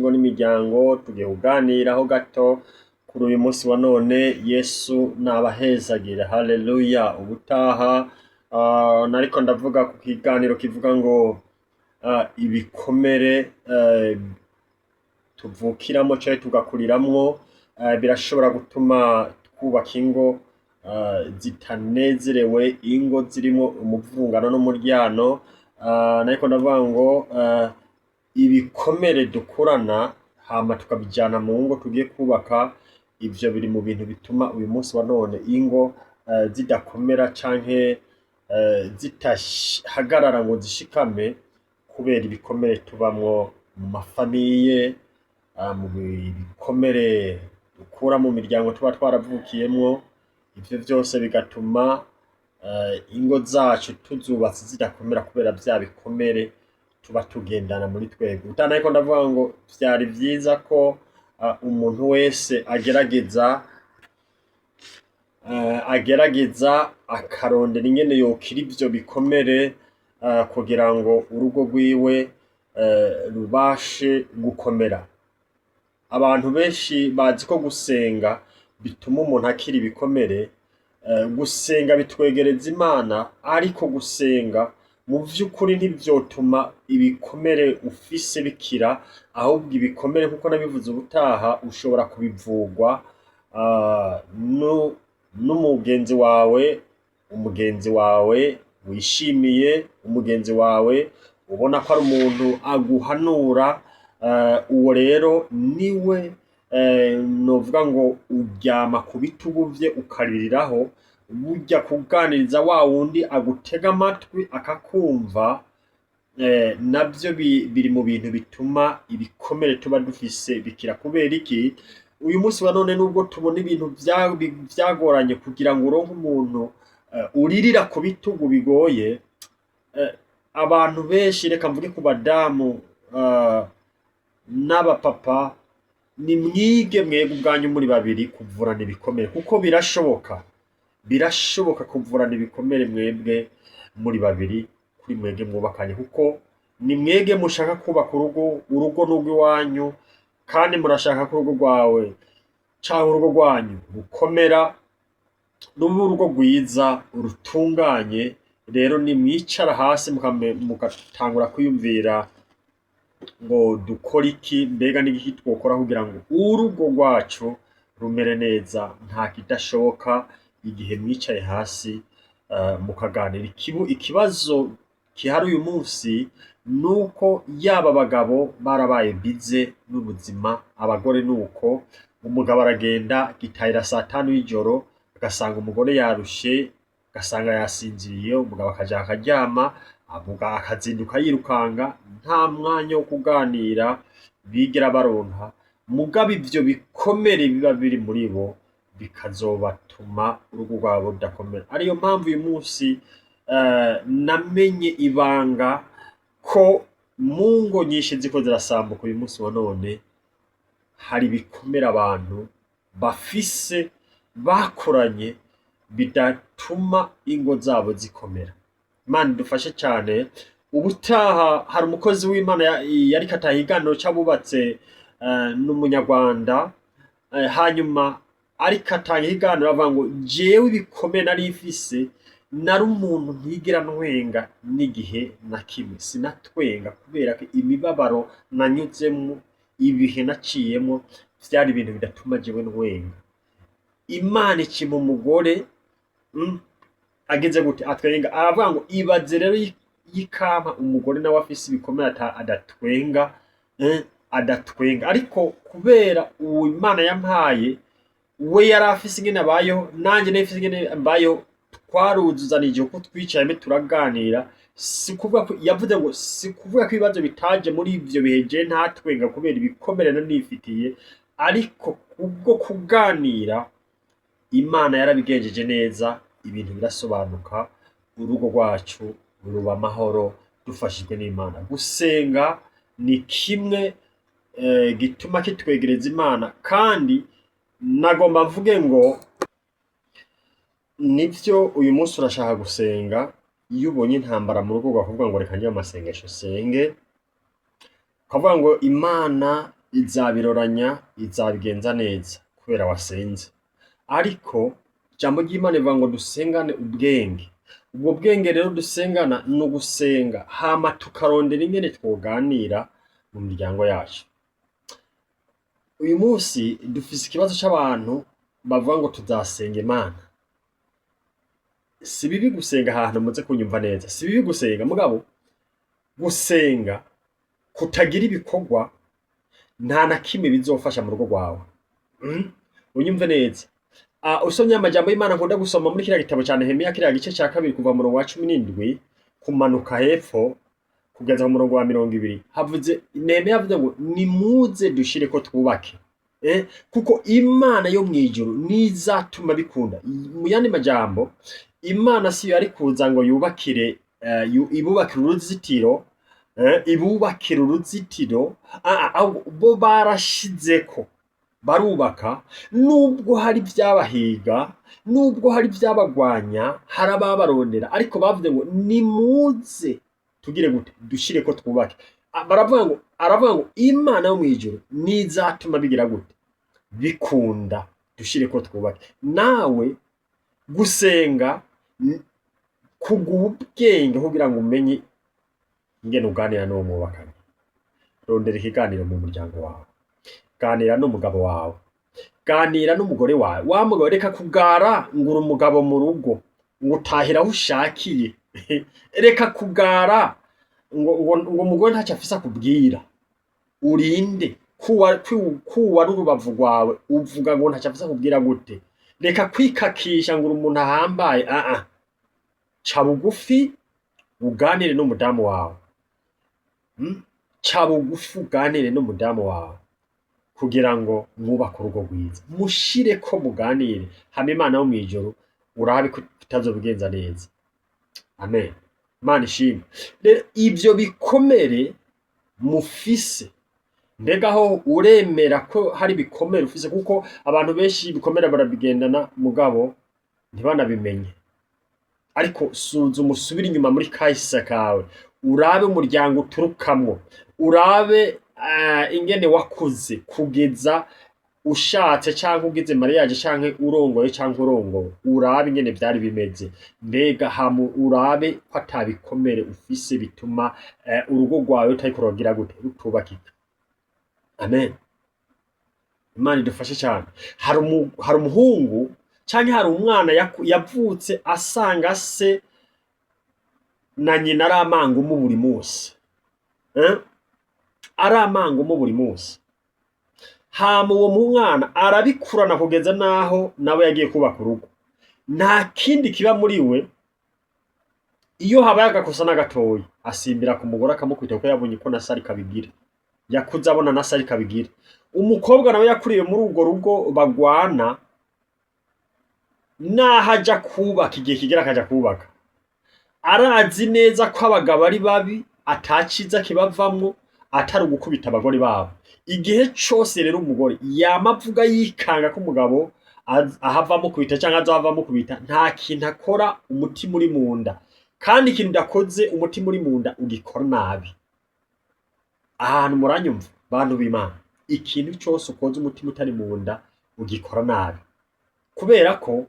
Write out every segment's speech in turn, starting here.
ingo n'imiryango tugiye kuganiraho gato kuri uyu munsi wa none. Yesu nabahezagire, haleluya. Ubutaha nariko ndavuga ku kiganiro kivuga ngo ibikomere tuvukiramo canke tugakuriramwo birashobora gutuma twubaka ingo zitanezerewe, ingo zirimo umuvurungano n'umuryano. Nariko ndavuga ngo ibikomere dukurana hama tukabijana mu ngo tugiye kubaka, ivyo biri mu bintu bituma uyu munsi wa none ingo zidakomera canke zitahagarara ngo zishikame, kubera ibikomere tubamwo mu mafamiye, mu bikomere dukura mu miryango tuba twaravukiyemwo. Ivyo vyose bigatuma ingo zacu tuzubatse zidakomera kubera vya bikomere tuba tugendana muri twebwe. Utanariko ndavuga ngo vyari vyiza ko umuntu wese agerageza akarondera ingene yokira ivyo bikomere kugira ngo urugo rwiwe rubashe gukomera. Abantu benshi bazi ko gusenga bituma umuntu akira ibikomere. Gusenga bitwegereza Imana, ariko gusenga mu vy'ukuri ntivyotuma ibikomere ufise bikira, ahubwo ibikomere nkuko nabivuze ubutaha ushobora kubivugwa n'umugenzi wawe, umugenzi wawe wishimiye, umugenzi wawe ubona ko ari umuntu aguhanura. Uwo rero niwe novuga ngo uryama ku bitugu vye ukaririraho. Burya kuganiriza wa wundi agutega amatwi akakumva, navyo biri mu bintu bituma ibikomere tuba dufise bikira. Kubera iki? Uyu munsi wa none nubwo tubona ibintu vyagoranye kugira ngo uronke umuntu uririra ku bitugu bigoye, abantu benshi, reka mvuge ku badamu n'abapapa, ni mwige mwebwe ubwanyu muri babiri kuvurana ibikomere, kuko birashoboka kuvurana ibikomere mwebwe muri babiri, kuri mwebwe mwubakanye, kuko ni mwebwe mushaka kubaka urugo n'urw'iwanyu, kandi murashaka ko urugo rwawe canke urugo rwanyu rukomera, rube urugo rwiza rutunganye. Rero ni mwicara hasi mugatangura kwiyumvira ngo dukora iki, mbega n'igiki twokora kugira ngo urugo rwacu rumere neza. Nta kidashoboka igihe mwicaye hasi mukaganira. Ikibazo kihari uyu munsi nuko yaba abagabo barabaye bize n'ubuzima, abagore nuko. Umugabo aragenda gitahira 5:00 y'ijoro, agasanga umugore yarushe, agasanga yasinziriye, umugabo akaja akaryama, akazinduka yirukanga, nta mwanya wo kuganira bigera baronka. Mugabo ivyo bikomere biba biri muri bo bikazobatuma urugo rwabo rudakomera. Ariyo mpamvu uyu munsi namenye ibanga ko mu ngo nyinshi ziko zirasambuka uyu munsi wa none, hari ibikomere abantu bafise bakoranye bidatuma ingo zabo zikomera. Imana idufashe cyane. Ubutaha hari umukozi w'Imana yariko ataha ikiganiro c'abubatse n'umunyarwanda, hanyuma ariko atanga ikiganiro avuga ngo jewe ibikomere nari mfise, nari umuntu ntigera ntwenga n'igihe na kimwe. Sinatwenga kubera ko imibabaro nanyuzemwo, ibihe naciyemwo vyari ibintu bidatuma jewe ntwenga. Imana ikima umugore ageze gute atwenga, aravuga ngo ibaze rero yikama umugore nawe afise ibikomere adatwenga. Ariko kubera uwo Imana yampaye, we yari afise ingene abayeho, nanje nafise ingene mbayeho, twaruzuzanije uko twicayemo turaganira. Yavuze ngo si kuvuga ko ibibazo bitaje muri ivyo bihe je ntatwenga kubera ibikomere nifitiye, ariko kubwo kuganira Imana yarabigenjeje neza, ibintu birasobanuka, urugo rwacu ruba amahoro dufashijwe n'Imana. Gusenga ni kimwe gituma kitwegereza Imana, kandi nagomba mvuge ngo nivyo uyu munsi urashaka gusenga. Iyo ubonye intambara mu rugo rwakuvuga ngo reka njye mu masengesho senge, ukavuga ngo Imana izabiroranya, izabigenza neza kubera wasenze. Ariko ijambo ry'Imana rivuga ngo dusengane ubwenge. Ubwo bwenge rero dusengana ni ugusenga hama tukarondera ingene twoganira mu miryango yacu. Uyu munsi dufise ikibazo c'abantu bavuga ngo tuzasenga Imana. Si bibi gusenga ahantu muze kunyumva neza, si bibi gusenga, mugabo gusenga kutagira ibikorwa nta na kimwe bizofasha mu rugo rwawe. Unyumve neza. Usomye amajambo y'Imana nkunda gusoma muri kiriya gitabo ca Nehemiya kiriya gice ca 2 kuva mu murongo wa 17 kumanuka hepfo kugeza mu murongo wa 20, havuze Nehemiya avuze ngo nimuze dushire ko twubake. Kuko Imana yo mwijuru nizatuma bikunda. Mu yandi majambo, Imana siyo yari kuza ngo yubakire ibubakire uruzitiro, ibubakire uruzitiro, bo barashizeko barubaka, nubwo hari vyabahiga, nubwo hari vyabagwanya, hari ababarondera, ariko bavuze ngo nimuze tugire gute dushire ko twubake. Aravuga ngo Imana yo mwijuru nizatuma bigira gute bikunda dushire ko twubake. Nawe gusenga kuguha ubwenge kugira ngo umenye ingene uganira n'uwo mubakanye. Rondera ikiganiro mu muryango wawe, ganira n'umugabo wawe, ganira n'umugore wawe. Wa mugabo reka kugara ngura umugabo mu rugo ngo utahira aho ushakiye. Reka kugara ngo umugore ntacyo afise akubwira. Urinde kuwa ari urubavu rwawe uvuga ngo ntacyo afise akubwira gute. Reka kwikakisha ngo umuntu ahambaye. Ca bugufi uganire n'umudamu wawe. Ca bugufi uganire n'umudamu wawe kugira ngo mwubake urugo rwiza. Mushire ko muganire hama Imana yo mwijuru urabe ko itazobigenza neza. Amen. Imana ishimwe. Rero ivyo bikomere mufise, mbegaho uremera ko hari bikomere ufise, kuko abantu benshi bikomere barabigendana mugabo ntibanabimenye. Ariko suzuma usubire inyuma muri kahise kawe, urabe umuryango uturukamwo, urabe ingene wakuze kugeza ushatse canke ugize mariage canke urongoye canke urongowe, urabe ingene vyari bimeze. Mbega hamu urabe ko atabikomere ufise bituma urugo rwawe utariko uragira gute rutubakika. Amen. Imana idufashe cyane. Hari umuhungu canke hari umwana yavutse asanga se na nyina ari amangumu buri munsi. Ari amangumu buri munsi. Hama uwo mwana arabikurana kugeza naho nawe yagiye kubaka urugo. Nta kindi kiba muri we, iyo habaye agakosa n'agatoyi asimbira ku mugore akamukwita kuko yabonye ko nasari kabigira. Yakuze abona nasari kabigira. Umukobwa nawe yakuriye muri urwo rugo bagwana, nahaja kubaka igihe kigera akaja kubaka, arazi neza ko abagabo ari babi, ataciza kibavamwo atari ugukubita abagore babo. Igihe cose rero umugore yamavuga yikanga ko umugabo ahavamo kubita canke azohavamo kubita, nta kintu akora umutima uri munda. Kandi ikintu udakoze umutima uri munda ugikora nabi. Ahantu muranyumva bantu b'Imana, ikintu cose ukoze umutima utari munda ugikora nabi. Kubera ko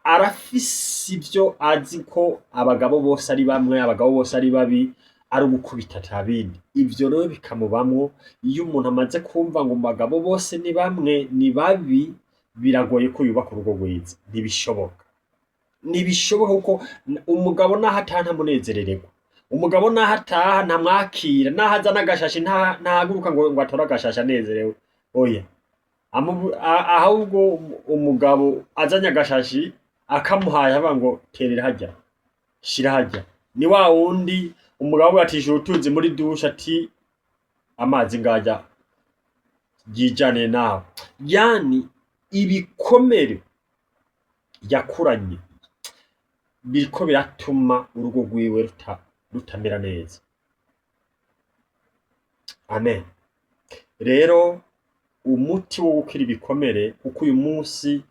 arafise ivyo azi ko abagabo bose ari bamwe, abagabo bose ari babi, ari ugukubita atabindi. Ivyo rero bikamubamwo. Iyo umuntu amaze kumva ngo abagabo bose ni bamwe, ni babi, biragoye ko yubaka urugo rwiza. Ntibishoboka. Ntibishoboka kuko umugabo naho ataha ntamunezerererwa. Umugabo naho ataha ntamwakira, naho azana agashashi ntahaguruka ngo atore agashashi anezerewe. Oya. Ahubwo umugabo azanye agashashi akamuhaye avuga ngo terera hajya, shira hajya. Ni wa wundi umugabo yatisha utuzi muri dusha ati amazi ngajya yijane nawe. Yani ibikomere yakuranye biriko biratuma urugo rwiwe rutamera neza. Amen. Rero umuti wo gukira ibikomere, kuko uyu munsi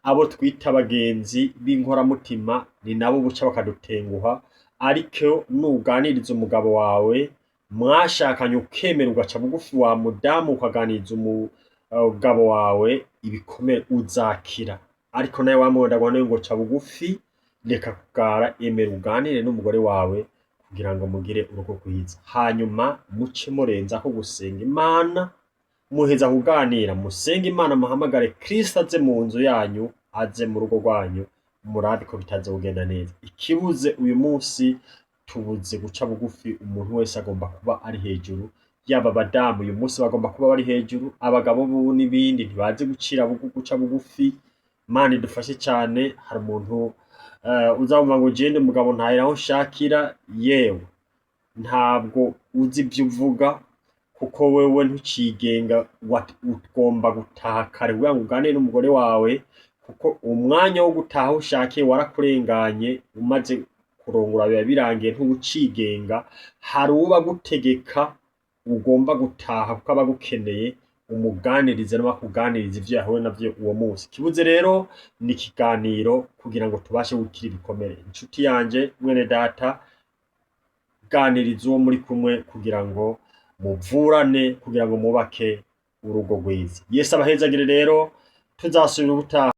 abo twita abagenzi b'inkoramutima ni nabo buca bakadutenguha, ariko nuganiriza umugabo wawe mwashakanye ukemera ugaca bugufi wa mudamu ukaganiriza umugabo wawe ibikomere uzakira. Ariko nawe wa mugabo ndagwana ngo ca bugufi, reka kugara, emera uganire n'umugore wawe kugira ngo mugire urugo rwiza, hanyuma muce murenzaho gusenga Imana, muheza kuganira musenga Imana, muhamagare Kristo aze mu nzu yanyu, aze mu rugo rwanyu, murabe ko bitaza kugenda neza. Ikibuze uyu munsi tubuze guca bugufi. Umuntu wese agomba kuba ari hejuru, yaba abadamu uyu munsi bagomba kuba bari hejuru, abagabo bo n'ibindi ntibazi guca bugufi. Imana idufashe cyane. Hari umuntu uzamva ngo jende umugabo ntahera aho nshakira, yewe ntabwo uzi ibyo uvuga, kuko wewe ntucigenga, ugomba gutaha kare kugira ngo uganire n'umugore wawe, kuko umwanya wo gutaha aho ushakiye warakurenganye. Umaze kurongora biba birangiye, ntucigenga. Hari uba gutegeka ugomba gutaha kuko aba gukeneye umuganirize n'abakuganiriza ivyo yahuye navyo uwo munsi. Ikibuze rero ni ikiganiro kugira ngo tubashe gukira ibikomere. Inshuti yanje, mwene data, ganiriza uwo muri kumwe kugira ngo muvurane, kugira ngo mubake urugo rwiza. Yesu abahezagire rero, tuzasubira ubutaha.